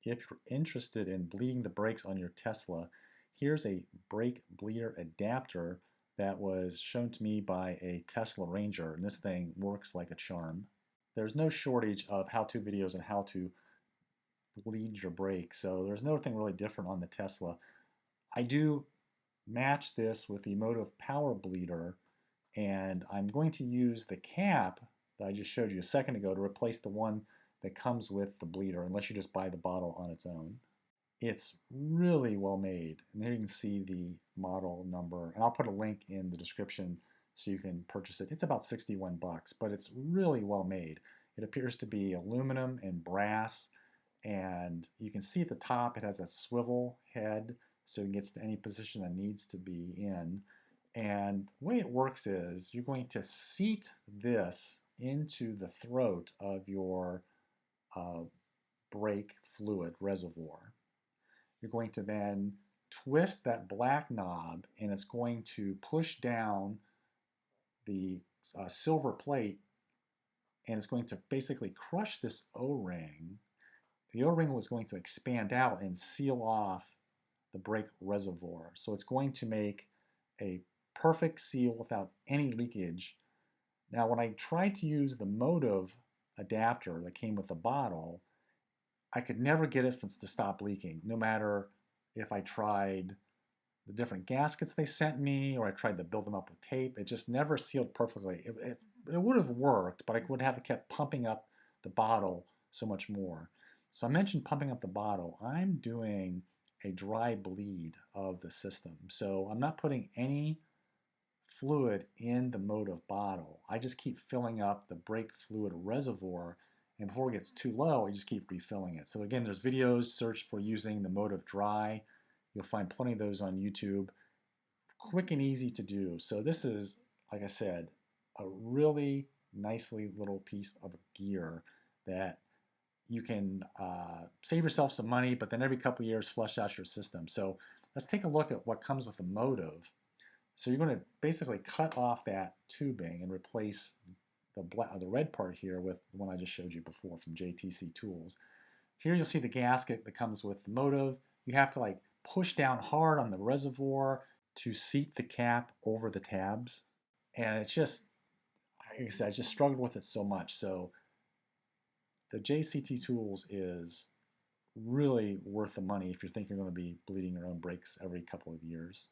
if you're interested in bleeding the brakes on your Tesla, here's a brake bleeder adapter that was shown to me by a Tesla Ranger, and this thing works like a charm. There's no shortage of how-to videos on how to bleed your brakes, so there's nothing really different on the Tesla. I do match this with the Emotive Power Bleeder, and I'm going to use the cap that I just showed you a second ago to replace the one that comes with the bleeder, unless you just buy the bottle on its own. It's really well made, and there you can see the model number, and I'll put a link in the description so you can purchase it. It's about 61 bucks, but it's really well made. It appears to be aluminum and brass, and you can see at the top it has a swivel head so it gets to any position that needs to be in. And the way it works is you're going to seat this into the throat of your brake fluid reservoir. You're going to then twist that black knob, and it's going to push down the silver plate, and it's going to basically crush this O-ring. The O-ring was going to expand out and seal off the brake reservoir. So it's going to make a perfect seal without any leakage. Now, when I tried to use the Motive adapter that came with the bottle, I could never get it to stop leaking, no matter if I tried the different gaskets they sent me or I tried to build them up with tape. It just never sealed perfectly. It would have worked, but I would have kept pumping up the bottle so much more. So I mentioned pumping up the bottle. I'm doing a dry bleed of the system. So I'm not putting any fluid in the Motive bottle. I just keep filling up the brake fluid reservoir, and before it gets too low, I just keep refilling it. So again, there's videos, search for using the Motive Dry. You'll find plenty of those on YouTube. Quick and easy to do. So this is, like I said, a really nicely little piece of gear that you can save yourself some money, but then every couple of years flush out your system. So let's take a look at what comes with the Motive. So you're going to basically cut off that tubing and replace the red part here with the one I just showed you before from JTC Tools. Here you'll see the gasket that comes with the Motive. You have to like push down hard on the reservoir to seat the cap over the tabs. And it's just, like I said, I just struggled with it so much. So the JCT Tools is really worth the money if you're thinking you're going to be bleeding your own brakes every couple of years.